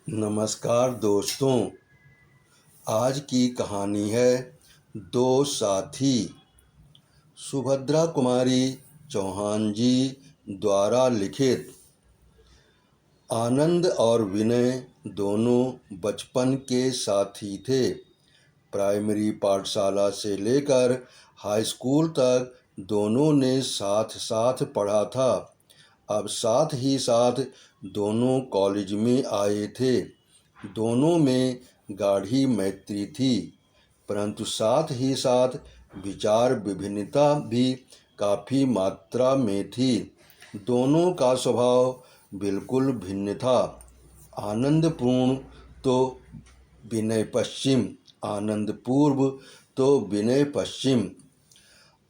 नमस्कार दोस्तों। आज की कहानी है दो साथी। सुभद्रा कुमारी चौहान जी द्वारा लिखित। आनंद और विनय दोनों बचपन के साथी थे। प्राइमरी पाठशाला से लेकर हाई स्कूल तक दोनों ने साथ साथ पढ़ा था। अब साथ ही साथ दोनों कॉलेज में आए थे। दोनों में गाढ़ी मैत्री थी, परंतु साथ ही साथ विचार विभिन्नता भी काफ़ी मात्रा में थी। दोनों का स्वभाव बिल्कुल भिन्न था। आनंदपूर्ण तो विनय पश्चिम, आनंद पूर्व तो विनय पश्चिम।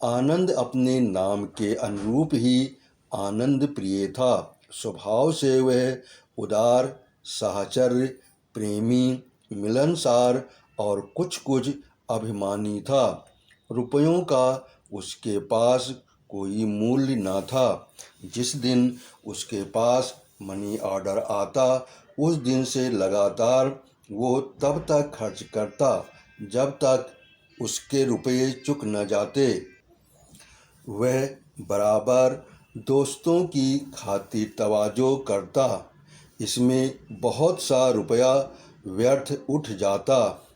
आनंद अपने नाम के अनुरूप ही आनंद प्रिय था। स्वभाव से वह उदार, साहचर्य, प्रेमी, मिलनसार और कुछ अभिमानी था। रुपयों का उसके पास कोई मूल्य न था। जिस दिन उसके पास मनी ऑर्डर आता, उस दिन से लगातार वो तब तक खर्च करता जब तक उसके रुपये चुक न जाते। वह बराबर दोस्तों की खातिर तवाज़ो करता। इसमें बहुत सा रुपया व्यर्थ उठ जाता।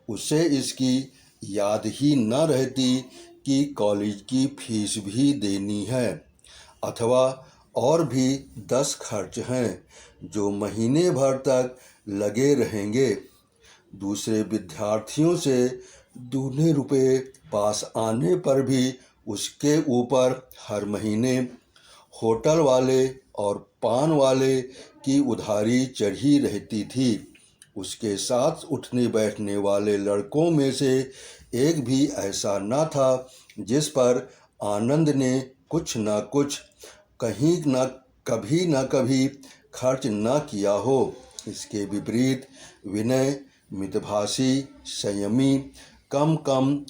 उसे इसकी याद ही न रहती कि कॉलेज की फीस भी देनी है, अथवा और भी 10 खर्च हैं जो महीने भर तक लगे रहेंगे। दूसरे विद्यार्थियों से दूने रुपये पास आने पर भी उसके ऊपर हर महीने होटल वाले और पान वाले की उधारी चढ़ी रहती थी। उसके साथ उठने बैठने वाले लड़कों में से एक भी ऐसा न था जिस पर आनंद ने कुछ न कुछ कभी न कभी खर्च न किया हो। इसके विपरीत विनय मितभाषी, संयमी, कम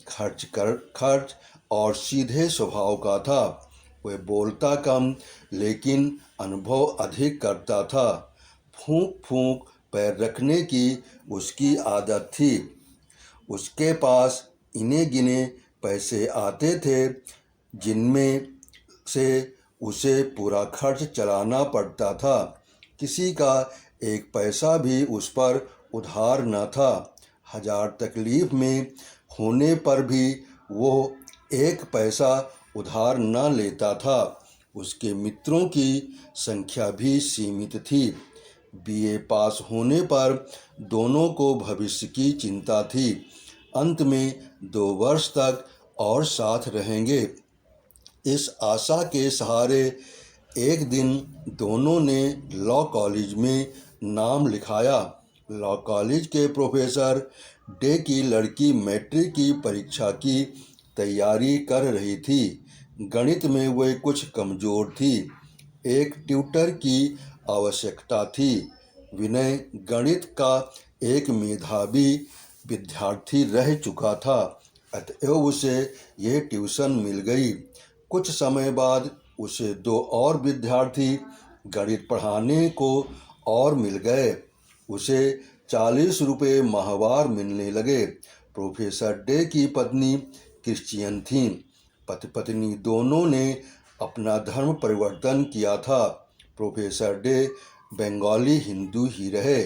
खर्च और सीधे स्वभाव का था। वह बोलता कम लेकिन अनुभव अधिक करता था। फूंक फूंक पैर रखने की उसकी आदत थी। उसके पास इने गिने पैसे आते थे जिनमें से उसे पूरा खर्च चलाना पड़ता था। किसी का एक पैसा भी उस पर उधार न था। 1000 तकलीफ में होने पर भी वो एक पैसा उधार न लेता था। उसके मित्रों की संख्या भी सीमित थी। बीए पास होने पर दोनों को भविष्य की चिंता थी। अंत में 2 वर्ष तक और साथ रहेंगे, इस आशा के सहारे एक दिन दोनों ने लॉ कॉलेज में नाम लिखाया। लॉ कॉलेज के प्रोफेसर डे की लड़की मैट्रिक की परीक्षा की तैयारी कर रही थी। गणित में वह कुछ कमज़ोर थी। एक ट्यूटर की आवश्यकता थी। विनय गणित का एक मेधावी विद्यार्थी रह चुका था, अतएव उसे यह ट्यूशन मिल गई। कुछ समय बाद उसे 2 और विद्यार्थी गणित पढ़ाने को और मिल गए। उसे 40 रुपये माहवार मिलने लगे। प्रोफेसर डे की पत्नी क्रिश्चियन थीं। पति पत्नी दोनों ने अपना धर्म परिवर्तन किया था। प्रोफेसर डे बंगाली हिंदू ही रहे।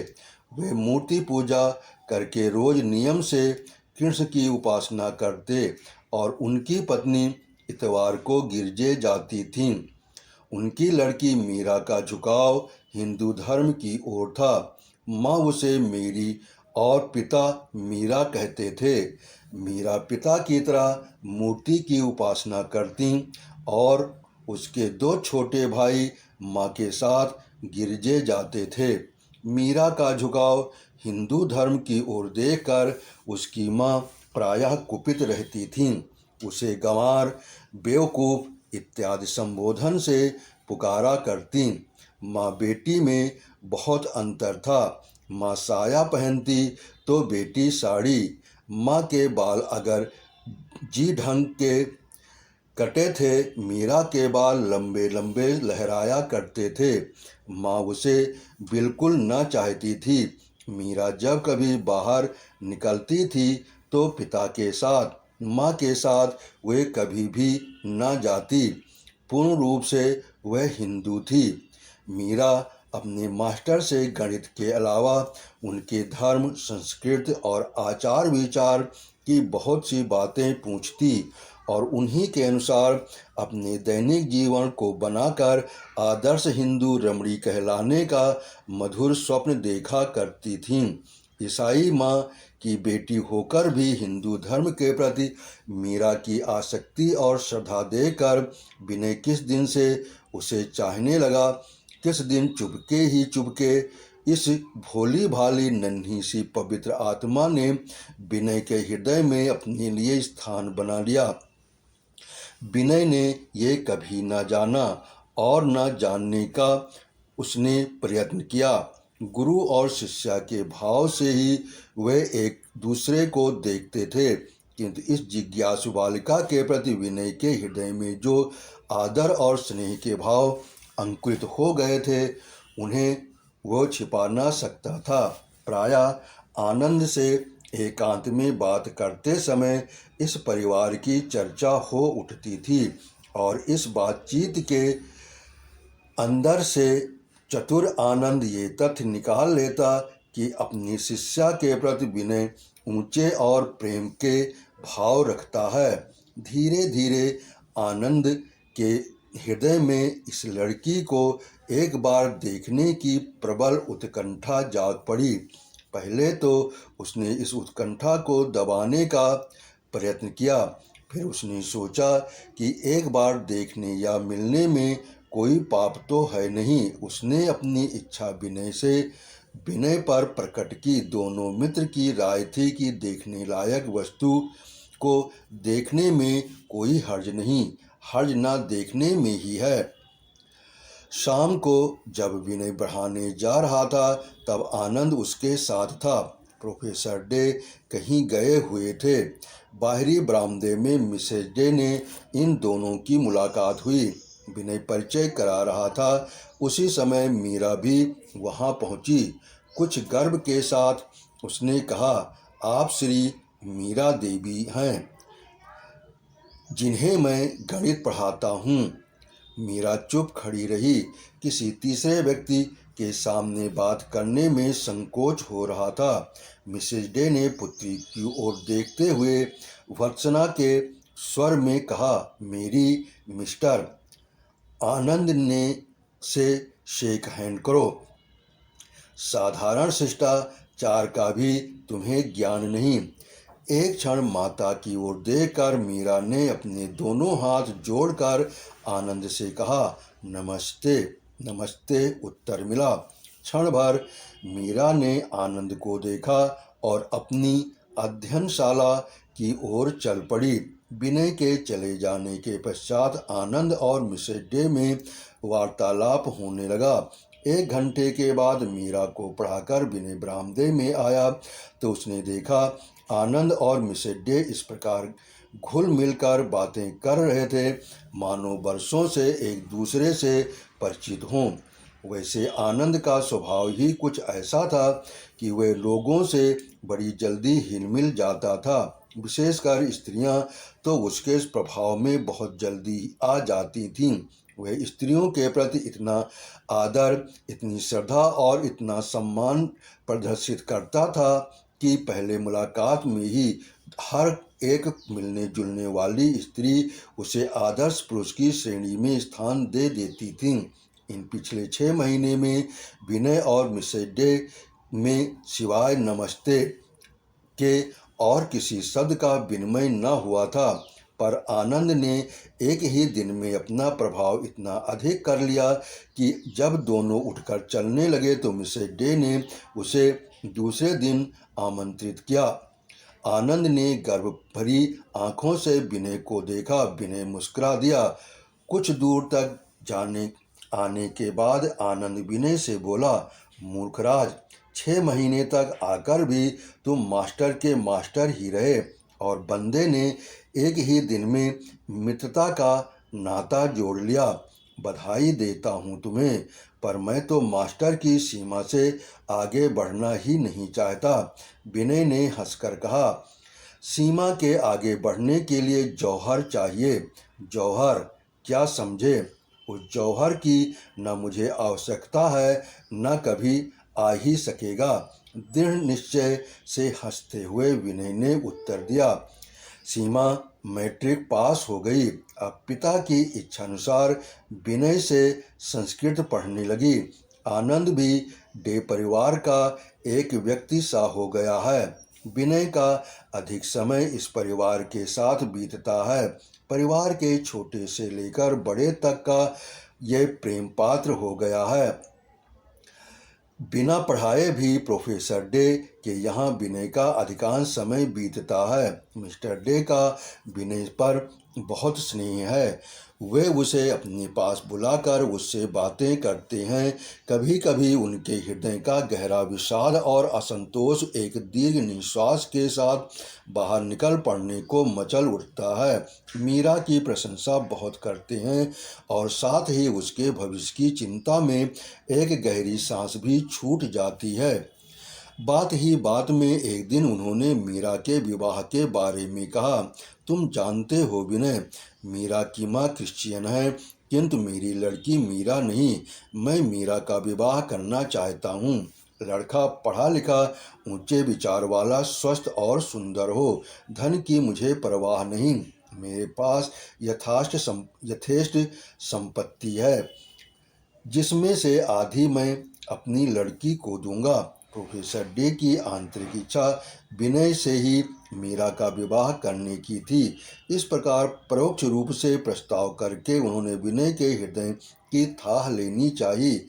वे मूर्ति पूजा करके रोज नियम से कृष्ण की उपासना करते और उनकी पत्नी इतवार को गिरजे जाती थीं। उनकी लड़की मीरा का झुकाव हिंदू धर्म की ओर था। माँ उसे मेरी और पिता मीरा कहते थे। मीरा पिता की तरह मूर्ति की उपासना करती और उसके 2 छोटे भाई माँ के साथ गिरजे जाते थे। मीरा का झुकाव हिंदू धर्म की ओर देखकर उसकी माँ प्रायः कुपित रहती थीं। उसे गंवार, बेवकूफ़ इत्यादि संबोधन से पुकारा करती। माँ बेटी में बहुत अंतर था। माँ साया पहनती तो बेटी साड़ी। माँ के बाल अगर जी ढंग के कटे थे, मीरा के बाल लंबे लंबे लहराया करते थे। माँ उसे बिल्कुल न चाहती थी। मीरा जब कभी बाहर निकलती थी तो पिता के साथ, माँ के साथ वे कभी भी न जाती। पूर्ण रूप से वह हिंदू थी। मीरा अपने मास्टर से गणित के अलावा उनके धर्म, संस्कृति और आचार विचार की बहुत सी बातें पूछती और उन्हीं के अनुसार अपने दैनिक जीवन को बनाकर आदर्श हिंदू रमणी कहलाने का मधुर स्वप्न देखा करती थीं। ईसाई माँ की बेटी होकर भी हिंदू धर्म के प्रति मीरा की आसक्ति और श्रद्धा देखकर विनय किस दिन से उसे चाहने लगा। किस दिन चुपके इस भोली भाली नन्ही सी पवित्र आत्मा ने विनय के हृदय में अपने लिए स्थान बना लिया। विनय ने ये कभी न जाना और न जानने का उसने प्रयत्न किया। गुरु और शिष्या के भाव से ही वे एक दूसरे को देखते थे, किंतु इस जिज्ञासु बालिका के प्रति विनय के हृदय में जो आदर और स्नेह के भाव अंकुरित हो गए थे, उन्हें वो छिपा न सकता था। प्रायः आनंद से एकांत में बात करते समय इस परिवार की चर्चा हो उठती थी और इस बातचीत के अंदर से चतुर आनंद ये तथ्य निकाल लेता कि अपनी शिष्या के प्रति विनय ऊंचे और प्रेम के भाव रखता है। धीरे धीरे आनंद के हृदय में इस लड़की को एक बार देखने की प्रबल उत्कंठा जाग पड़ी। पहले तो उसने इस उत्कंठा को दबाने का प्रयत्न किया, फिर उसने सोचा कि एक बार देखने या मिलने में कोई पाप तो है नहीं। उसने अपनी इच्छा विनय पर प्रकट की। दोनों मित्र की राय थी कि देखने लायक वस्तु को देखने में कोई हर्ज नहीं, हर्ज ना देखने में ही है। शाम को जब विनय बढ़ाने जा रहा था तब आनंद उसके साथ था। प्रोफेसर डे कहीं गए हुए थे। बाहरी बरामदे में मिसेज डे ने इन दोनों की मुलाकात हुई। विनय परिचय करा रहा था, उसी समय मीरा भी वहां पहुंची। कुछ गर्व के साथ उसने कहा, आप श्री मीरा देवी हैं जिन्हें मैं गणित पढ़ाता हूँ। मीरा चुप खड़ी रही। किसी तीसरे व्यक्ति के सामने बात करने में संकोच हो रहा था। मिसेज डे ने पुत्री की ओर देखते हुए भर्त्सना के स्वर में कहा, मेरी मिस्टर आनंद ने से शेक हैंड करो। साधारण शिष्टाचार का भी तुम्हें ज्ञान नहीं। एक क्षण माता की ओर देखकर मीरा ने अपने दोनों हाथ जोड़कर आनंद से कहा, नमस्ते। नमस्ते उत्तर मिला। क्षण भर मीरा ने आनंद को देखा और अपनी अध्ययनशाला की ओर चल पड़ी। विनय के चले जाने के पश्चात आनंद और मिसेज डे में वार्तालाप होने लगा। 1 घंटे के बाद मीरा को पढ़ाकर विनय बरामदे में आया तो उसने देखा आनंद और मिसेज डे इस प्रकार घुल मिलकर बातें कर रहे थे मानो वर्षों से एक दूसरे से परिचित हों। वैसे आनंद का स्वभाव ही कुछ ऐसा था कि वह लोगों से बड़ी जल्दी हिलमिल जाता था। विशेषकर स्त्रियां तो उसके प्रभाव में बहुत जल्दी आ जाती थीं। वह स्त्रियों के प्रति इतना आदर, इतनी श्रद्धा और इतना सम्मान प्रदर्शित करता था कि पहले मुलाकात में ही हर एक मिलने जुलने वाली स्त्री उसे आदर्श पुरुष की श्रेणी में स्थान दे देती थी। इन पिछले 6 महीने में विनय और मिसेज डे में सिवाय नमस्ते के और किसी शब्द का विनिमय न हुआ था, पर आनंद ने एक ही दिन में अपना प्रभाव इतना अधिक कर लिया कि जब दोनों उठकर चलने लगे तो मिसेज डे ने उसे दूसरे दिन आमंत्रित किया। आनंद ने गर्व भरी आंखों से विनय को देखा। विनय मुस्कुरा दिया। कुछ दूर तक आने के बाद आनंद विनय से बोला, मूर्खराज, 6 महीने तक आकर भी तुम मास्टर के मास्टर ही रहे और बंदे ने एक ही दिन में मित्रता का नाता जोड़ लिया। बधाई देता हूँ तुम्हें, पर मैं तो मास्टर की सीमा से आगे बढ़ना ही नहीं चाहता। विनय ने हंसकर कहा, सीमा के आगे बढ़ने के लिए जौहर चाहिए। जौहर क्या समझे? उस जौहर की न मुझे आवश्यकता है, न कभी आ ही सकेगा। दृढ़ निश्चय से हंसते हुए विनय ने उत्तर दिया। सीमा मैट्रिक पास हो गई। अब पिता की इच्छानुसार विनय से संस्कृत पढ़ने लगी। आनंद भी डे परिवार का एक व्यक्ति सा हो गया है। विनय का अधिक समय इस परिवार के साथ बीतता है। परिवार के छोटे से लेकर बड़े तक का यह प्रेम पात्र हो गया है। बिना पढ़ाए भी प्रोफेसर डे के यहाँ विनय का अधिकांश समय बीतता है। मिस्टर डे का विनय पर बहुत स्नेह है। वे उसे अपने पास बुलाकर उससे बातें करते हैं। कभी कभी उनके हृदय का गहरा विषाद और असंतोष एक दीर्घ निश्वास के साथ बाहर निकल पड़ने को मचल उठता है। मीरा की प्रशंसा बहुत करते हैं और साथ ही उसके भविष्य की चिंता में एक गहरी सांस भी छूट जाती है। बात ही बात में एक दिन उन्होंने मीरा के विवाह के बारे में कहा। तुम जानते हो विनय, मीरा की माँ क्रिश्चियन है, किंतु मेरी लड़की मीरा नहीं। मैं मीरा का विवाह करना चाहता हूँ। लड़का पढ़ा लिखा, ऊंचे विचार वाला, स्वस्थ और सुंदर हो। धन की मुझे परवाह नहीं। मेरे पास यथेष्ट संपत्ति है, जिसमें से आधी मैं अपनी लड़की को दूंगा। प्रोफेसर डे की आंतरिक इच्छा विनय से ही मीरा का विवाह करने की थी। इस प्रकार परोक्ष रूप से प्रस्ताव करके उन्होंने विनय के हृदय की थाह लेनी चाहिए।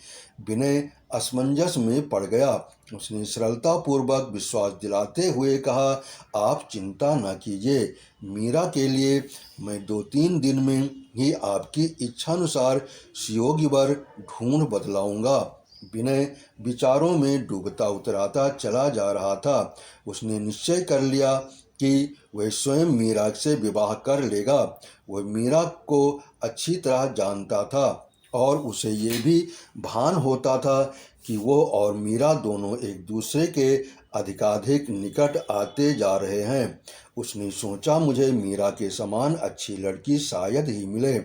विनय असमंजस में पड़ गया। उसने सरलतापूर्वक विश्वास दिलाते हुए कहा, आप चिंता न कीजिए। मीरा के लिए मैं 2-3 दिन में ही आपकी इच्छानुसार सुयोग्य वर ढूंढ बतलाऊंगा। विनय विचारों में डूबता उतराता चला जा रहा था। उसने निश्चय कर लिया कि वह स्वयं मीरा से विवाह कर लेगा। वह मीरा को अच्छी तरह जानता था और उसे ये भी भान होता था कि वो और मीरा दोनों एक दूसरे के अधिकाधिक निकट आते जा रहे हैं। उसने सोचा, मुझे मीरा के समान अच्छी लड़की शायद ही मिले।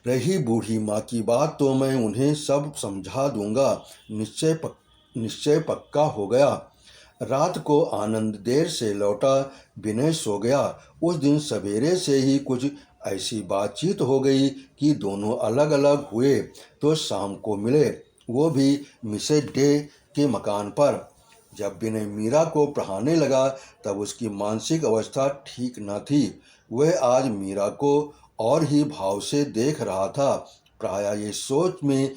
रही बूढ़ी माँ की बात तो मैं उन्हें सब समझा दूंगा। निश्चय पक्का हो गया। रात को आनंद देर से लौटा। विनय सो गया। उस दिन सवेरे से ही कुछ ऐसी बातचीत हो गई कि दोनों अलग अलग हुए तो शाम को मिले, वो भी मिसेज डे के मकान पर। जब विनय मीरा को पढ़ाने लगा तब उसकी मानसिक अवस्था ठीक न थी। वह आज मीरा को और ही भाव से देख रहा था। प्रायः ये सोच में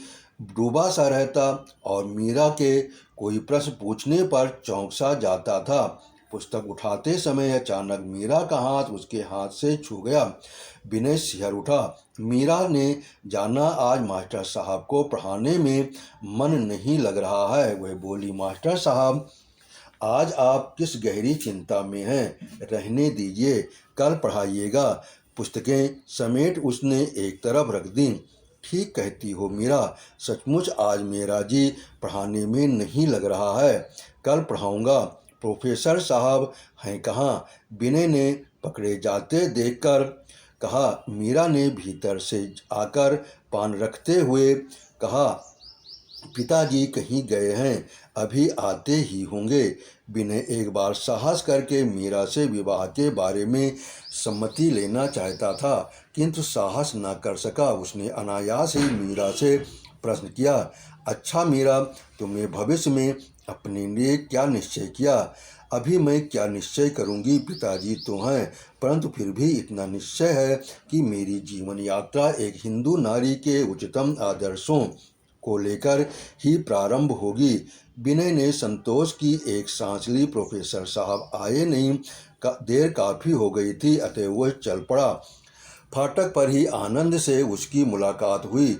डूबा सा रहता और मीरा के कोई प्रश्न पूछने पर चौंक सा जाता था। पुस्तक उठाते समय अचानक मीरा का हाथ उसके हाथ से छू गया। विनय सिहर उठा। मीरा ने जाना आज मास्टर साहब को पढ़ाने में मन नहीं लग रहा है। वह बोली, मास्टर साहब आज आप किस गहरी चिंता में हैं, रहने दीजिए, कल पढ़ाइएगा। पुस्तकें समेट उसने एक तरफ रख दी। ठीक कहती हो मीरा, सचमुच आज मेरा जी पढ़ाने में नहीं लग रहा है, कल पढ़ाऊंगा। प्रोफेसर साहब हैं कहाँ? विनय ने पकड़े जाते देखकर कहा। मीरा ने भीतर से आकर पान रखते हुए कहा, पिताजी कहीं गए हैं, अभी आते ही होंगे। विनय एक बार साहस करके मीरा से विवाह के बारे में सम्मति लेना चाहता था, किंतु साहस न कर सका। उसने अनायास ही मीरा से प्रश्न किया, अच्छा मीरा, तुमने भविष्य में अपने लिए क्या निश्चय किया? अभी मैं क्या निश्चय करूंगी, पिताजी तो हैं, परंतु फिर भी इतना निश्चय है कि मेरी जीवन यात्रा एक हिंदू नारी के उच्चतम आदर्शों को लेकर ही प्रारंभ होगी। विनय ने संतोष की एक सांस ली। प्रोफेसर साहब आए नहीं, देर काफ़ी हो गई थी, अतः वह चल पड़ा। फाटक पर ही आनंद से उसकी मुलाकात हुई।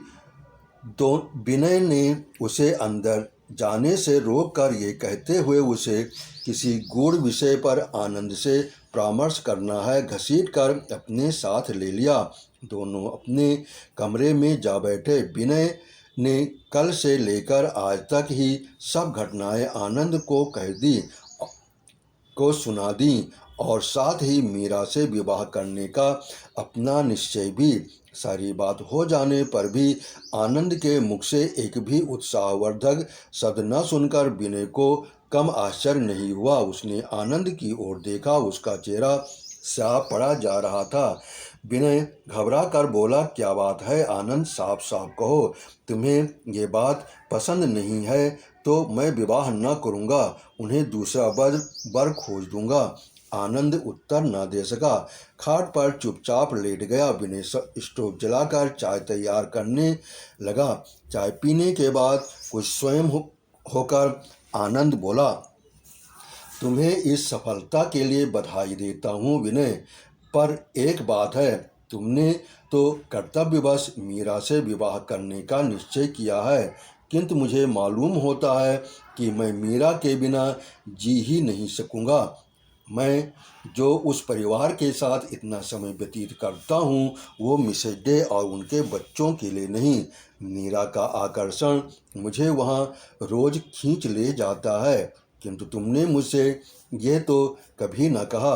विनय ने उसे अंदर जाने से रोककर ये कहते हुए उसे किसी गूढ़ विषय पर आनंद से परामर्श करना है घसीट कर अपने साथ ले लिया। दोनों अपने कमरे में जा बैठे। विनय ने कल से लेकर आज तक ही सब घटनाएं आनंद को सुना दी और साथ ही मीरा से विवाह करने का अपना निश्चय भी। सारी बात हो जाने पर भी आनंद के मुख से एक भी उत्साहवर्धक शब्द न सुनकर विनय को कम आश्चर्य नहीं हुआ। उसने आनंद की ओर देखा, उसका चेहरा साफ पड़ा जा रहा था। विनय घबरा कर बोला, क्या बात है आनंद, साफ साफ कहो, तुम्हें ये बात पसंद नहीं है तो मैं विवाह न करूँगा, उन्हें दूसरा वर खोज दूंगा। आनंद उत्तर न दे सका, खाट पर चुपचाप लेट गया। विनय स्टोव जलाकर चाय तैयार करने लगा। चाय पीने के बाद कुछ स्वयं होकर आनंद बोला, तुम्हें इस सफलता के लिए बधाई देता हूँ विनय, पर एक बात है, तुमने तो कर्तव्यवश मीरा से विवाह करने का निश्चय किया है, किंतु मुझे मालूम होता है कि मैं मीरा के बिना जी ही नहीं सकूँगा। मैं जो उस परिवार के साथ इतना समय व्यतीत करता हूँ वो मिसेज डे और उनके बच्चों के लिए नहीं। मीरा का आकर्षण मुझे वहाँ रोज खींच ले जाता है, किंतु तुमने मुझसे ये तो कभी न कहा।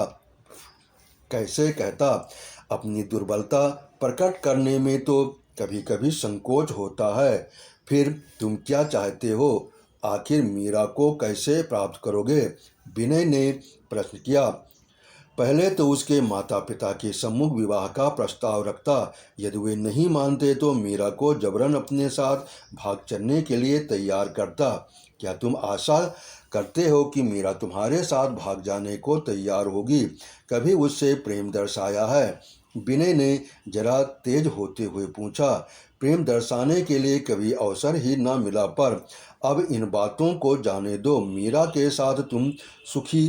कैसे कहता, अपनी दुर्बलता प्रकट करने में तो कभी कभी संकोच होता है। फिर तुम क्या चाहते हो, आखिर मीरा को कैसे प्राप्त करोगे? विनय ने प्रश्न किया। पहले तो उसके माता पिता के सम्मुख विवाह का प्रस्ताव रखता। यदि वे नहीं मानते तो मीरा को जबरन अपने साथ भाग चलने के लिए तैयार करता। क्या तुम आशा करते हो कि मीरा तुम्हारे साथ भाग जाने को तैयार होगी? कभी उससे प्रेम दर्शाया है? विनय ने जरा तेज होते हुए पूछा। प्रेम दर्शाने के लिए कभी अवसर ही न मिला, पर अब इन बातों को जाने दो। मीरा के साथ तुम सुखी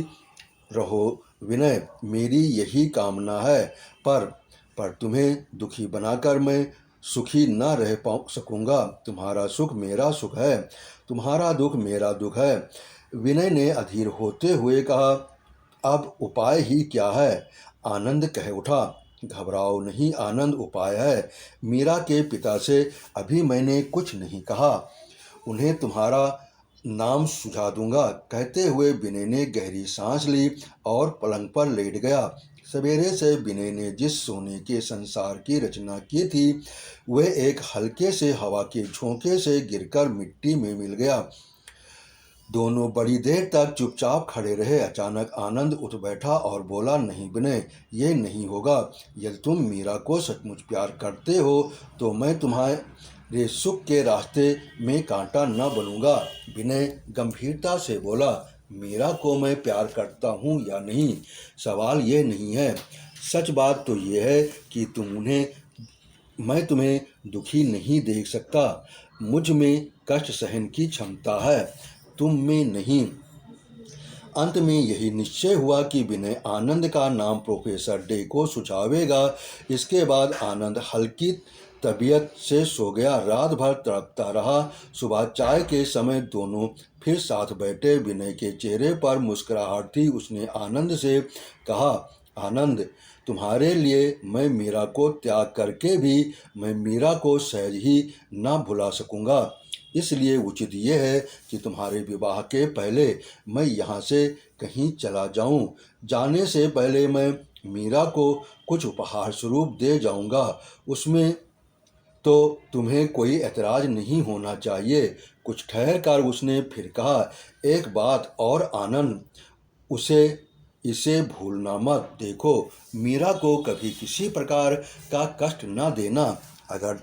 रहो विनय, मेरी यही कामना है, पर तुम्हें दुखी बनाकर मैं सुखी न रह सकूँगा। तुम्हारा सुख मेरा सुख है, तुम्हारा दुख मेरा दुख है। विनय ने अधीर होते हुए कहा। अब उपाय ही क्या है? आनंद कह उठा। घबराओ नहीं आनंद, उपाय है। मीरा के पिता से अभी मैंने कुछ नहीं कहा, उन्हें तुम्हारा नाम सुझा दूंगा। कहते हुए विनय ने गहरी सांस ली और पलंग पर लेट गया। सवेरे से विनय ने जिस सोने के संसार की रचना की थी वह एक हल्के से हवा के झोंके से गिरकर मिट्टी में मिल गया। दोनों बड़ी देर तक चुपचाप खड़े रहे। अचानक आनंद उठ बैठा और बोला, नहीं विनय, ये नहीं होगा। यदि तुम मीरा को सचमुच प्यार करते हो तो मैं तुम्हारे सुख के रास्ते में कांटा न बनूंगा। विनय गंभीरता से बोला, मीरा को मैं प्यार करता हूँ या नहीं, सवाल ये नहीं है। सच बात तो ये है कि मैं तुम्हें दुखी नहीं देख सकता। मुझ में कष्ट सहन की क्षमता है, तुम में नहीं। अंत में यही निश्चय हुआ कि विनय आनंद का नाम प्रोफेसर डे को सुझावेगा। इसके बाद आनंद हल्की तबीयत से सो गया। रात भर तड़पता रहा। सुबह चाय के समय दोनों फिर साथ बैठे। विनय के चेहरे पर मुस्कुराहट थी। उसने आनंद से कहा, आनंद, तुम्हारे लिए मैं मीरा को त्याग करके भी मैं मीरा को सहज ही ना भुला सकूंगा। इसलिए उचित यह है कि तुम्हारे विवाह के पहले मैं यहाँ से कहीं चला जाऊँ। जाने से पहले मैं मीरा को कुछ उपहार स्वरूप दे जाऊँगा। उसमें तो तुम्हें कोई ऐतराज नहीं होना चाहिए। कुछ ठहर कर उसने फिर कहा, एक बात और आनंद, इसे भूलना मत। देखो, मीरा को कभी किसी प्रकार का कष्ट न देना। अगर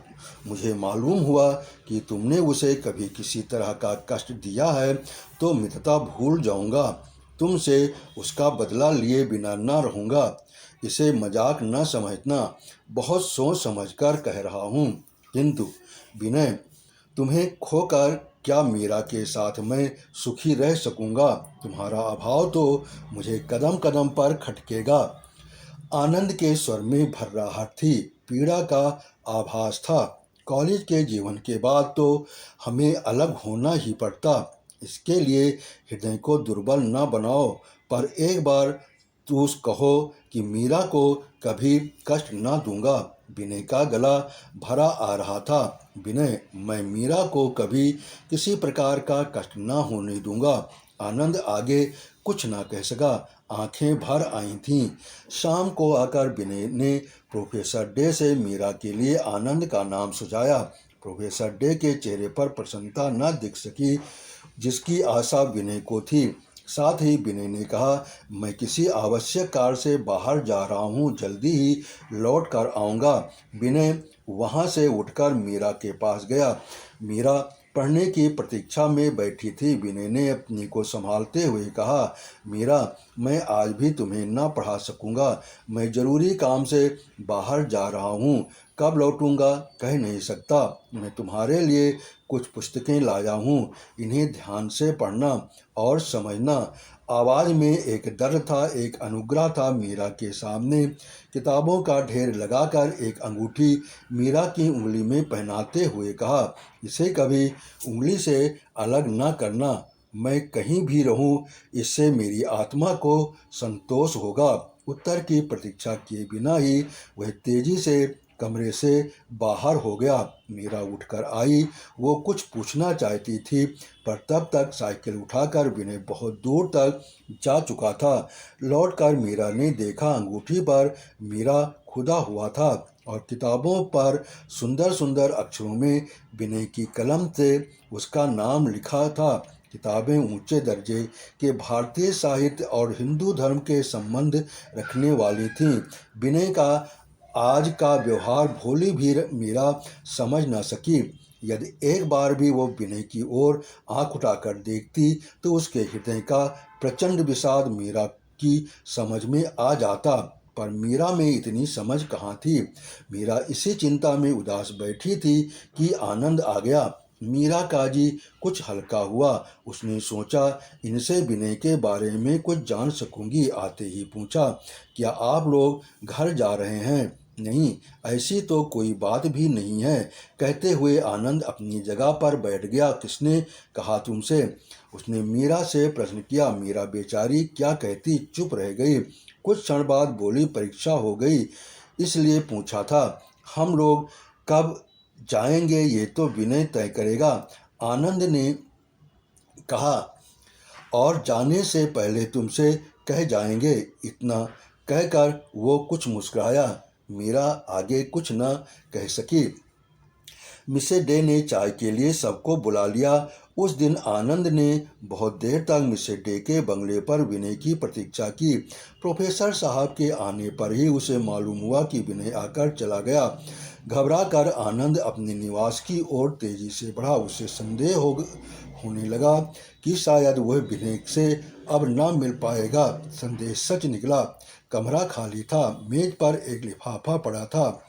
मुझे मालूम हुआ कि तुमने उसे कभी किसी तरह का कष्ट दिया है तो मित्रता भूल जाऊंगा। तुमसे उसका बदला लिए बिना न रहूँगा। इसे मजाक न समझना, बहुत सोच समझकर कह रहा हूँ। किंतु विनय, तुम्हें खोकर क्या मीरा के साथ मैं सुखी रह सकूंगा? तुम्हारा अभाव तो मुझे कदम कदम पर खटकेगा। आनंद के स्वर में भर्राहट थी, पीड़ा का आभास था। कॉलेज के जीवन के बाद तो हमें अलग होना ही पड़ता। इसके लिए हृदय को दुर्बल न बनाओ, पर एक बार तू कहो कि मीरा को कभी कष्ट ना दूंगा। विनय का गला भरा आ रहा था। विनय, मैं मीरा को कभी किसी प्रकार का कष्ट ना होने दूंगा। आनंद आगे कुछ ना कह सका, आंखें भर आई थीं। शाम को आकर विनय ने प्रोफेसर डे से मीरा के लिए आनंद का नाम सुझाया। प्रोफेसर डे के चेहरे पर प्रसन्नता न दिख सकी जिसकी आशा विनय को थी। साथ ही विनय ने कहा, मैं किसी आवश्यक कार्य से बाहर जा रहा हूँ, जल्दी ही लौट कर आऊँगा। विनय वहाँ से उठकर मीरा के पास गया। मीरा पढ़ने की प्रतीक्षा में बैठी थी। विनय ने अपनी को संभालते हुए कहा, मीरा, मैं आज भी तुम्हें ना पढ़ा सकूँगा। मैं ज़रूरी काम से बाहर जा रहा हूँ, कब लौटूँगा कह नहीं सकता। मैं तुम्हारे लिए कुछ पुस्तकें लाया हूँ, इन्हें ध्यान से पढ़ना और समझना। आवाज़ में एक दर्द था, एक अनुग्रह था। मीरा के सामने किताबों का ढेर लगाकर एक अंगूठी मीरा की उंगली में पहनाते हुए कहा, इसे कभी उंगली से अलग न करना। मैं कहीं भी रहूं, इससे मेरी आत्मा को संतोष होगा। उत्तर की प्रतीक्षा किए बिना ही वह तेजी से कमरे से बाहर हो गया। मीरा उठकर आई। वो कुछ पूछना चाहती थी, पर तब तक साइकिल उठाकर विनय बहुत दूर तक जा चुका था। लौटकर मीरा ने देखा, अंगूठी पर मीरा खुदा हुआ था और किताबों पर सुंदर सुंदर अक्षरों में विनय की कलम से उसका नाम लिखा था। किताबें ऊंचे दर्जे के भारतीय साहित्य और हिंदू धर्म के संबंध रखने वाली थीं। विनय का आज का व्यवहार भोली भी मीरा समझ न सकी। यदि एक बार भी वो विनय की ओर आंख उठाकर देखती तो उसके हृदय का प्रचंड विषाद मीरा की समझ में आ जाता। पर मीरा में इतनी समझ कहाँ थी। मीरा इसी चिंता में उदास बैठी थी कि आनंद आ गया। मीरा का जी कुछ हल्का हुआ। उसने सोचा, इनसे विनय के बारे में कुछ जान सकूंगी। आते ही पूछा, क्या आप लोग घर जा रहे हैं? नहीं, ऐसी तो कोई बात भी नहीं है, कहते हुए आनंद अपनी जगह पर बैठ गया। किसने कहा तुमसे? उसने मीरा से प्रश्न किया। मीरा बेचारी क्या कहती, चुप रह गई। कुछ क्षण बाद बोली, परीक्षा हो गई इसलिए पूछा था। हम लोग कब जाएंगे ये तो विनय तय करेगा, आनंद ने कहा, और जाने से पहले तुमसे कह जाएंगे। इतना कहकर वो कुछ मुस्कुराया। मीरा आगे कुछ न कह सकी। मिसेस डे ने चाय के लिए सबको बुला लिया। उस दिन आनंद ने बहुत देर तक मिसेस डे के बंगले पर विनय की प्रतीक्षा की। प्रोफेसर साहब के आने पर ही उसे मालूम हुआ कि विनय आकर चला गया। घबरा कर आनंद अपने निवास की ओर तेजी से बढ़ा। उसे संदेह होने लगा कि शायद वह विनय से अब न मिल पाएगा। संदेह सच निकला। कमरा खाली था। मेज पर एक लिफाफा पड़ा था।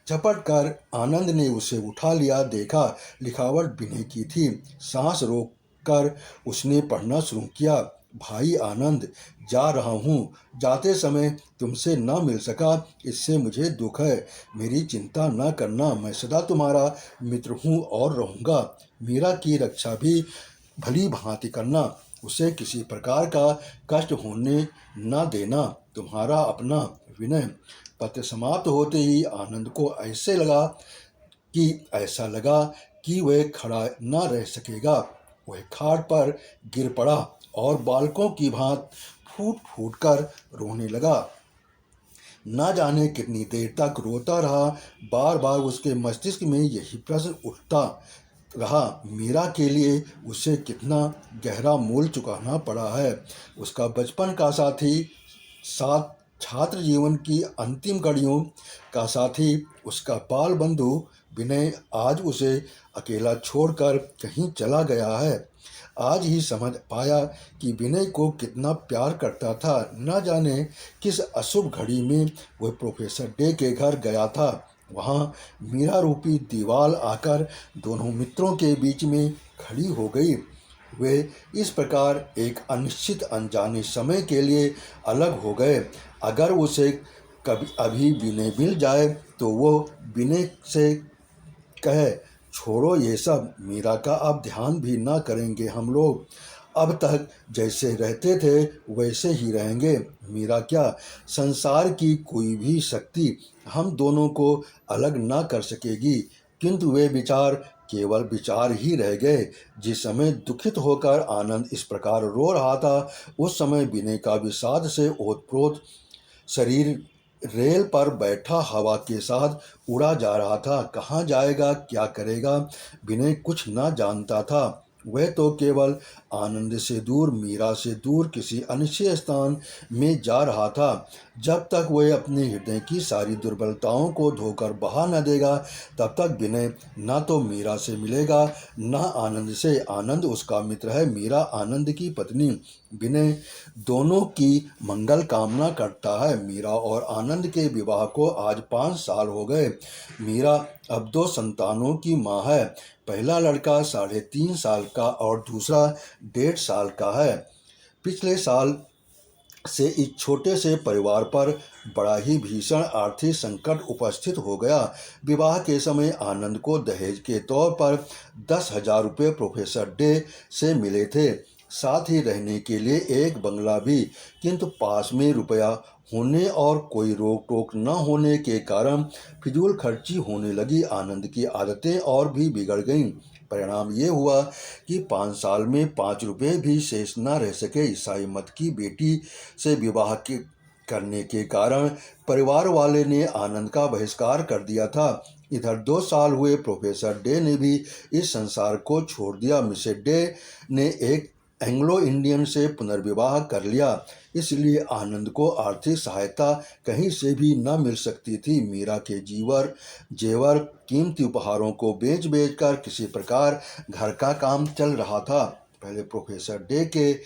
झपट कर आनंद ने उसे उठा लिया। देखा, लिखावट विनय की थी। सांस रोक कर उसने पढ़ना शुरू किया। भाई आनंद, जा रहा हूँ। जाते समय तुमसे न मिल सका, इससे मुझे दुख है। मेरी चिंता न करना, मैं सदा तुम्हारा मित्र हूँ और रहूँगा। मीरा की रक्षा भी भली भांति करना, उसे किसी प्रकार का कष्ट होने न देना। तुम्हारा अपना विनय। पत्र समाप्त होते ही आनंद को ऐसा लगा कि वह खड़ा न रह सकेगा। वह खाट पर गिर पड़ा और बालकों की भांति फूट फूट कर रोने लगा। न जाने कितनी देर तक रोता रहा। बार बार उसके मस्तिष्क में यही प्रश्न उठता रहा, मीरा के लिए उसे कितना गहरा मूल्य चुकाना पड़ा है। उसका बचपन का साथी, साथ छात्र जीवन की अंतिम घड़ियों का साथी, उसका बाल बंधु विनय आज उसे अकेला छोड़कर कहीं चला गया है। आज ही समझ पाया कि विनय को कितना प्यार करता था। न जाने किस अशुभ घड़ी में वह प्रोफेसर डे के घर गया था। वहाँ मीरा रूपी दीवार आकर दोनों मित्रों के बीच में खड़ी हो गई। वे इस प्रकार एक अनिश्चित अनजाने समय के लिए अलग हो गए। अगर उसे कभी अभी विनय मिल जाए तो वो विनय से कहे, छोड़ो ये सब, मीरा का अब ध्यान भी ना करेंगे हम लोग। अब तक जैसे रहते थे वैसे ही रहेंगे। मीरा क्या, संसार की कोई भी शक्ति हम दोनों को अलग ना कर सकेगी। किंतु वे विचार केवल विचार ही रह गए। जिस समय दुखित होकर आनंद इस प्रकार रो रहा था, उस समय विनय का विषाद से ओतप्रोत शरीर रेल पर बैठा हवा के साथ उड़ा जा रहा था। कहाँ जाएगा, क्या करेगा, विनय कुछ न जानता था। वह तो केवल आनंद से दूर, मीरा से दूर किसी अनिश्चित स्थान में जा रहा था। जब तक वह अपने हृदय की सारी दुर्बलताओं को धोकर बहा न देगा, तब तक विनय न तो मीरा से मिलेगा न आनंद से। आनंद उसका मित्र है, मीरा आनंद की पत्नी। विनय दोनों की मंगल कामना करता है। मीरा और आनंद के विवाह को आज 5 साल हो गए। मीरा अब 2 संतानों की माँ है। पहला लड़का 3.5 साल का और दूसरा 1.5 साल का है। पिछले साल से इस छोटे से परिवार पर बड़ा ही भीषण आर्थिक संकट उपस्थित हो गया। विवाह के समय आनंद को दहेज के तौर पर 10,000 रुपये प्रोफेसर डे से मिले थे, साथ ही रहने के लिए एक बंगला भी। किंतु पास में रुपया होने और कोई रोक टोक न होने के कारण फिजूल खर्ची होने लगी। आनंद की आदतें और भी बिगड़ गईं। परिणाम ये हुआ कि 5 साल में 5 रुपये भी शेष न रह सके। ईसाई मत की बेटी से विवाह करने के कारण परिवार वाले ने आनंद का बहिष्कार कर दिया था। इधर 2 साल हुए प्रोफेसर डे ने भी इस संसार को छोड़ दिया। मिसेस डे ने एक एंग्लो इंडियन से पुनर्विवाह कर लिया, इसलिए आनंद को आर्थिक सहायता कहीं से भी न मिल सकती थी। मीरा के जेवर कीमती उपहारों को बेच बेच कर किसी प्रकार घर का काम चल रहा था। पहले प्रोफेसर डे के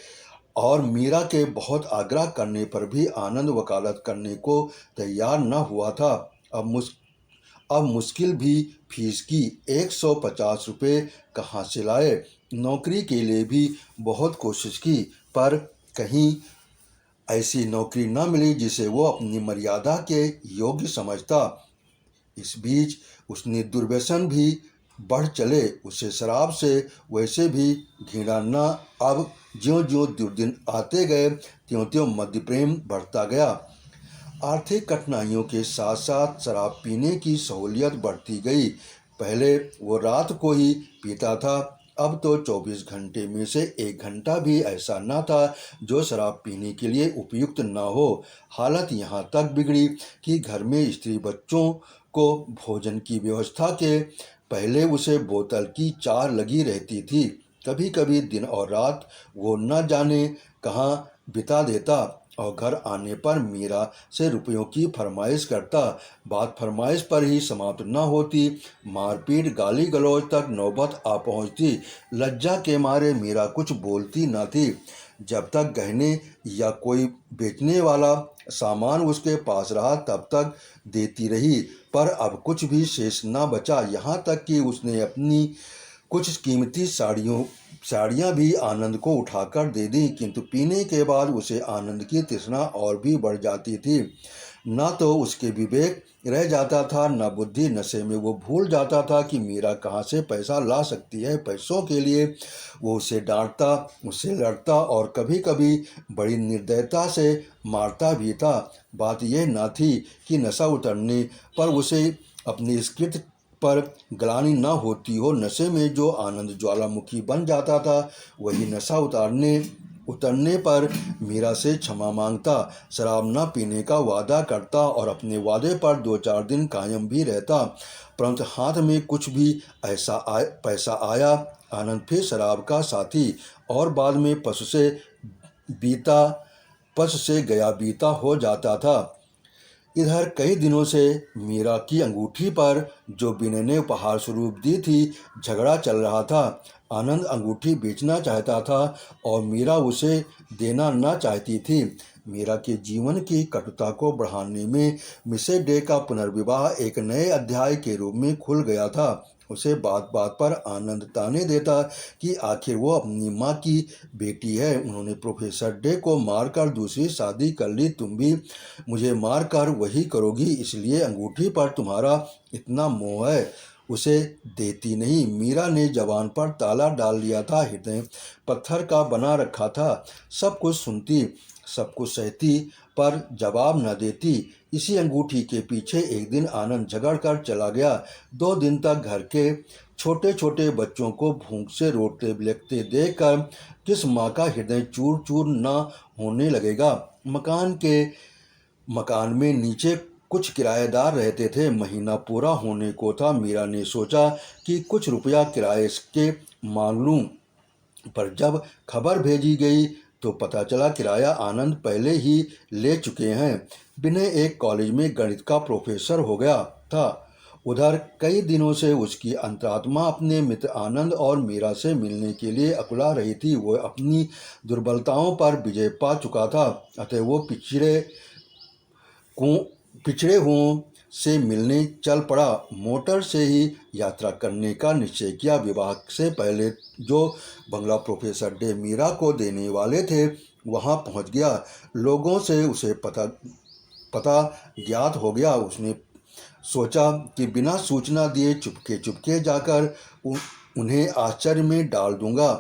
और मीरा के बहुत आग्रह करने पर भी आनंद वकालत करने को तैयार न हुआ था। अब मुश्किल भी फीस की 150 रुपये कहाँ से लाए। नौकरी के लिए भी बहुत कोशिश की, पर कहीं ऐसी नौकरी न मिली जिसे वो अपनी मर्यादा के योग्य समझता। इस बीच उसने दुर्व्यसन भी बढ़ चले। उसे शराब से वैसे भी घृणा न। अब ज्यों ज्यों दुर्दिन आते गए, त्यों त्यों मद्य प्रेम बढ़ता गया। आर्थिक कठिनाइयों के साथ साथ शराब पीने की सहूलियत बढ़ती गई। पहले वो रात को ही पीता था, अब तो 24 घंटे में से 1 घंटा भी ऐसा न था जो शराब पीने के लिए उपयुक्त न हो। हालत यहाँ तक बिगड़ी कि घर में स्त्री बच्चों को भोजन की व्यवस्था के पहले उसे बोतल की चाह लगी रहती थी। कभी कभी दिन और रात वो न जाने कहाँ बिता देता और घर आने पर मीरा से रुपयों की फरमाइश करता। बात फरमाइश पर ही समाप्त न होती, मारपीट गाली गलौज तक नौबत आ पहुंचती। लज्जा के मारे मीरा कुछ बोलती न थी। जब तक गहने या कोई बेचने वाला सामान उसके पास रहा तब तक देती रही, पर अब कुछ भी शेष न बचा। यहाँ तक कि उसने अपनी कुछ कीमती साड़ियाँ भी आनंद को उठाकर दे दी। किंतु पीने के बाद उसे आनंद की तृष्णा और भी बढ़ जाती थी। न तो उसके विवेक रह जाता था, न बुद्धि। नशे में वो भूल जाता था कि मीरा कहाँ से पैसा ला सकती है। पैसों के लिए वो उसे डांटता, उससे लड़ता और कभी कभी बड़ी निर्दयता से मारता भी था। बात यह न थी कि नशा उतरने पर उसे अपनी इस कृत्य पर ग्लानि न होती हो। नशे में जो आनंद ज्वालामुखी बन जाता था, वही नशा उतरने पर मीरा से क्षमा मांगता, शराब न पीने का वादा करता और अपने वादे पर 2-4 दिन कायम भी रहता। परंतु हाथ में कुछ भी पैसा आया, आनंद फिर शराब का साथी और बाद में पश से गया बीता हो जाता था। इधर कई दिनों से मीरा की अंगूठी पर जो विनय ने उपहार स्वरूप दी थी, झगड़ा चल रहा था। आनंद अंगूठी बेचना चाहता था और मीरा उसे देना न चाहती थी। मीरा के जीवन की कटुता को बढ़ाने में मिसेस डे का पुनर्विवाह एक नए अध्याय के रूप में खुल गया था। उसे बात बात पर आनंद ताने देता कि आखिर वो अपनी माँ की बेटी है। उन्होंने प्रोफेसर डे को मारकर दूसरी शादी कर ली, तुम भी मुझे मारकर वही करोगी, इसलिए अंगूठी पर तुम्हारा इतना मोह है। उसे देती नहीं। मीरा ने जबान पर ताला डाल लिया था, हृदय पत्थर का बना रखा था। सब कुछ सुनती, सब कुछ सहती, पर जवाब न देती। इसी अंगूठी के पीछे एक दिन आनंद झगड़ कर चला गया। 2 दिन तक घर के छोटे छोटे बच्चों को भूख से रोते बिलखते देखकर किस माँ का हृदय चूर चूर न होने लगेगा। मकान में नीचे कुछ किराएदार रहते थे। महीना पूरा होने को था। मीरा ने सोचा कि कुछ रुपया किराए के मांग लूं, पर जब खबर भेजी गई तो पता चला किराया आनंद पहले ही ले चुके हैं। विनय एक कॉलेज में गणित का प्रोफेसर हो गया था। उधर कई दिनों से उसकी अंतरात्मा अपने मित्र आनंद और मीरा से मिलने के लिए अकुला रही थी। वो अपनी दुर्बलताओं पर विजय पा चुका था, अतः वो पिछड़े हुओं से मिलने चल पड़ा। मोटर से ही यात्रा करने का निश्चय किया। विवाह से पहले जो बंगला प्रोफेसर डे मीरा को देने वाले थे वहां पहुंच गया। लोगों से उसे पता ज्ञात हो गया। उसने सोचा कि बिना सूचना दिए चुपके चुपके जाकर उन्हें आश्चर्य में डाल दूंगा।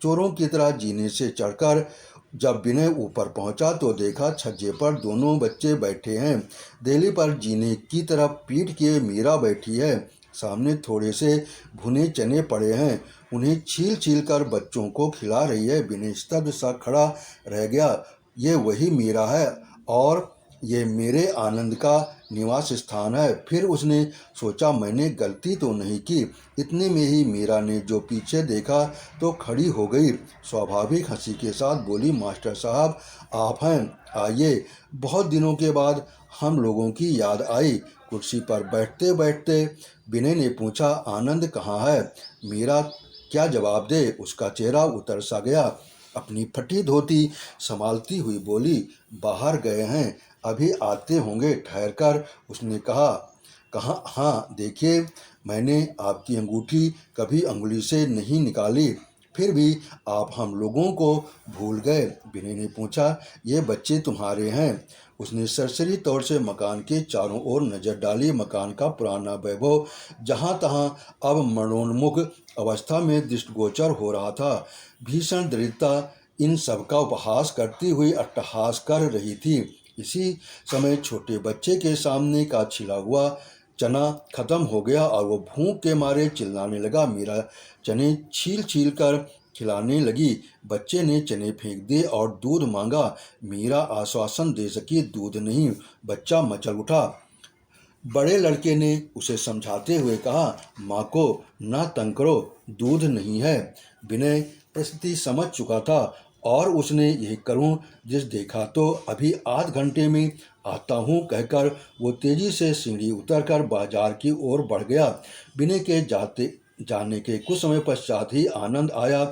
चोरों की तरह जीने से चढ़कर जब विनय ऊपर पहुंचा तो देखा छज्जे पर दोनों बच्चे बैठे हैं। देली पर जीने की तरफ पीठ किए मीरा बैठी है। सामने थोड़े से भुने चने पड़े हैं, उन्हें छील छील कर बच्चों को खिला रही है। विनय स्तब्ध सा खड़ा रह गया। ये वही मीरा है और ये मेरे आनंद का निवास स्थान है। फिर उसने सोचा, मैंने गलती तो नहीं की। इतने में ही मीरा ने जो पीछे देखा तो खड़ी हो गई। स्वाभाविक हंसी के साथ बोली, मास्टर साहब आप हैं, आइए। बहुत दिनों के बाद हम लोगों की याद आई। कुर्सी पर बैठते बैठते विनय ने पूछा, आनंद कहाँ है? मीरा क्या जवाब दे, उसका चेहरा उतर सा गया। अपनी फटी धोती संभालती हुई बोली, बाहर गए हैं, अभी आते होंगे ठहर कर। उसने कहा, कहाँ? हाँ देखिए, मैंने आपकी अंगूठी कभी अंगुली से नहीं निकाली, फिर भी आप हम लोगों को भूल गए। विनय ने पूछा, ये बच्चे तुम्हारे हैं? उसने सरसरी तौर से मकान के चारों ओर नजर डाली। मकान का पुराना वैभव जहाँ तहाँ अब मरणोन्मुख अवस्था में दृष्टिगोचर हो रहा था। भीषण दरिद्रता इन सब का उपहास करती हुई अट्टहास कर रही थी। इसी समय छोटे बच्चे के सामने का छिला हुआ चना खत्म हो गया और वो भूख के मारे चिल्लाने लगा। मीरा चने छील छील कर खिलाने लगी। बच्चे ने चने फेंक दिए और दूध मांगा। मीरा आश्वासन दे सकी, दूध नहीं। बच्चा मचल उठा। बड़े लड़के ने उसे समझाते हुए कहा, माँ को ना तंग करो, दूध नहीं है। विनय परिस्थिति समझ चुका था और उसने यही करूं जिस देखा तो अभी आध घंटे में आता हूं कहकर वो तेजी से सीढ़ी उतरकर बाजार की ओर बढ़ गया। विनय के जाने के कुछ समय पश्चात ही आनंद आया,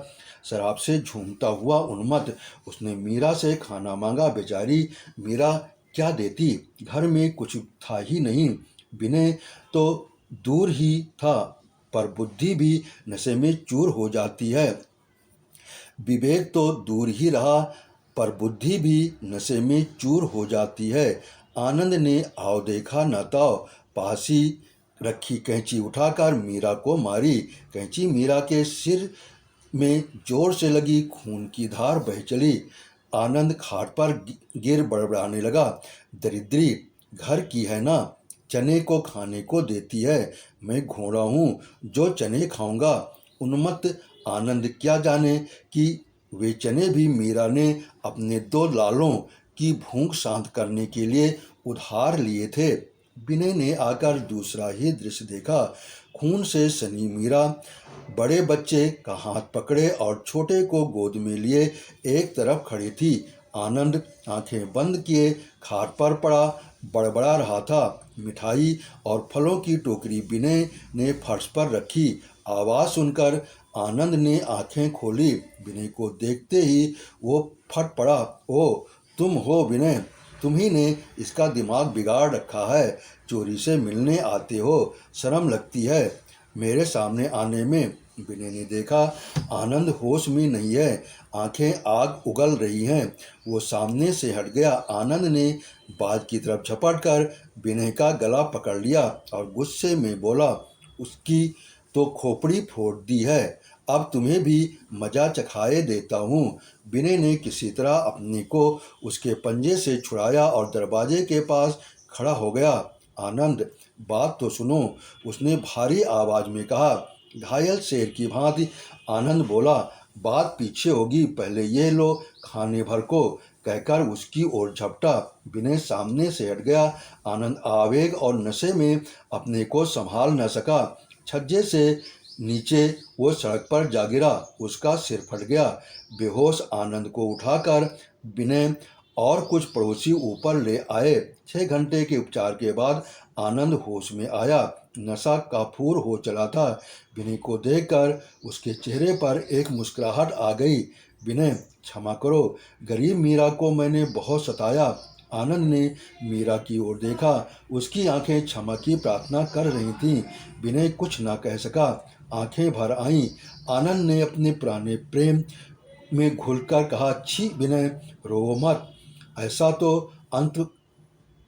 शराब से झूमता हुआ उन्मत्त। उसने मीरा से खाना मांगा। बेचारी मीरा क्या देती, घर में कुछ था ही नहीं। विनय तो दूर ही था, पर बुद्धि भी नशे में चूर हो जाती है। विवेक तो दूर ही रहा, पर बुद्धि भी नशे में चूर हो जाती है। आनंद ने आओ देखा न ताओ, पास ही रखी कैंची उठाकर मीरा को मारी। कैंची मीरा के सिर में जोर से लगी, खून की धार बह चली। आनंद खाट पर गिर बड़बड़ाने लगा, दरिद्री घर की है ना, चने को खाने को देती है, मैं घोड़ा हूँ जो चने खाऊंगा। उन्मत्त आनंद क्या जाने कि वे चने भी मीरा ने अपने 2 लालों की भूख शांत करने के लिए उधार लिए थे। विनय ने आकर दूसरा ही दृश्य देखा। खून से सनी मीरा बड़े बच्चे का हाथ पकड़े और छोटे को गोद में लिए एक तरफ खड़ी थी। आनंद आंखें बंद किए खाट पर पड़ा बड़बड़ा रहा था। मिठाई और फलों की टोकरी विनय ने फर्श पर रखी। आवाज़ सुनकर आनंद ने आंखें खोली। विनय को देखते ही वो फट पड़ा, ओ तुम हो विनय, तुम ही ने इसका दिमाग बिगाड़ रखा है। चोरी से मिलने आते हो, शर्म लगती है मेरे सामने आने में। विनय ने देखा आनंद होश में नहीं है, आंखें आग उगल रही हैं। वो सामने से हट गया। आनंद ने बाज की तरफ झपट कर विनय का गला पकड़ लिया और गुस्से में बोला, उसकी तो खोपड़ी फोड़ दी है। अब तुम्हें भी मजा चखाए देता हूँ। विनय ने किसी तरह अपने को उसके पंजे से छुड़ाया और दरवाजे के पास खड़ा हो गया। आनंद, बात तो सुनो, उसने भारी आवाज में कहा। घायल शेर की भांति आनंद बोला, बात पीछे होगी, पहले ये लो खाने भर को, कहकर उसकी ओर झपटा। विनय सामने से हट गया। आनंद आवेग और नशे में अपने को संभाल न सका। छज्जे से नीचे वो सड़क पर जा गिरा। उसका सिर फट गया। बेहोश आनंद को उठाकर विनय और कुछ पड़ोसी ऊपर ले आए। 6 घंटे के उपचार के बाद आनंद होश में आया। नशा काफूर हो चला था। विनय को देखकर उसके चेहरे पर एक मुस्कुराहट आ गई। विनय, क्षमा करो, गरीब मीरा को मैंने बहुत सताया। आनंद ने मीरा की ओर देखा। उसकी आंखें क्षमा की प्रार्थना कर रही थीं। विनय कुछ न कह सका। आंखें भर आईं। आनंद ने अपने पुराने प्रेम में घुलकर कहा, छी विनय, रो मत। ऐसा तो अंत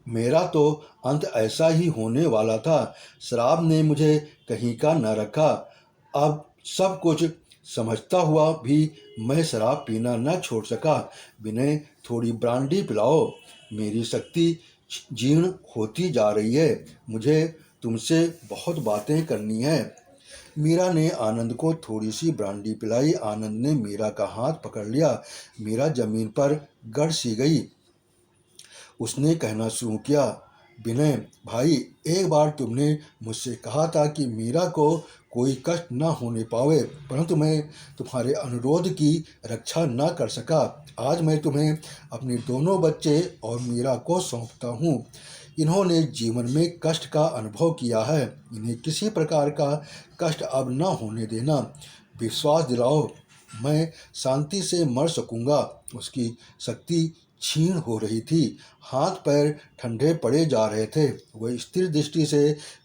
मेरा तो अंत ऐसा ही होने वाला था। शराब ने मुझे कहीं का न रखा। अब सब कुछ समझता हुआ भी मैं शराब पीना न छोड़ सका। विनय, थोड़ी ब्रांडी पिलाओ। मेरी शक्ति जीर्ण होती जा रही है। मुझे तुमसे बहुत बातें करनी है। मीरा ने आनंद को थोड़ी सी ब्रांडी पिलाई। आनंद ने मीरा का हाथ पकड़ लिया। मीरा जमीन पर गड़ सी गई। उसने कहना शुरू किया, विनय भाई, एक बार तुमने मुझसे कहा था कि मीरा को कोई कष्ट न होने पावे, परंतु मैं तुम्हारे अनुरोध की रक्षा न कर सका। आज मैं तुम्हें अपने दोनों बच्चे और मीरा को सौंपता हूँ। इन्होंने जीवन में कष्ट का अनुभव किया है। इन्हें किसी प्रकार का कष्ट अब न होने देना। विश्वास दिलाओ, मैं शांति से मर सकूँगा। उसकी शक्ति क्षीण हो रही थी। हाथ पैर ठंडे पड़े जा रहे थे। वह स्थिर दृष्टि से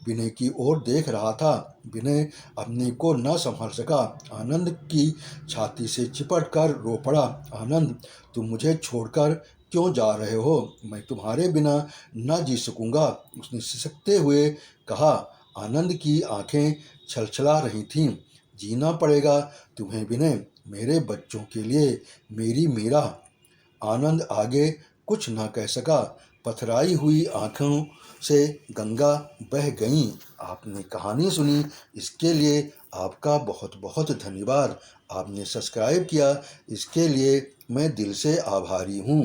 विनय की ओर देख रहा था। विनय अपने को न संभाल सका। आनंद की छाती से चिपट कर रो पड़ा। आनंद, तुम मुझे छोड़कर क्यों जा रहे हो? मैं तुम्हारे बिना न जी सकूंगा, उसने सिसकते हुए कहा। आनंद की आंखें छलछला रही थीं। जीना पड़ेगा तुम्हें विनय, मेरे बच्चों के लिए, मेरी मीरा। आनंद आगे कुछ न कह सका। पथराई हुई आंखों से गंगा बह गईं। आपने कहानी सुनी, इसके लिए आपका बहुत बहुत धन्यवाद। आपने सब्सक्राइब किया, इसके लिए मैं दिल से आभारी हूँ।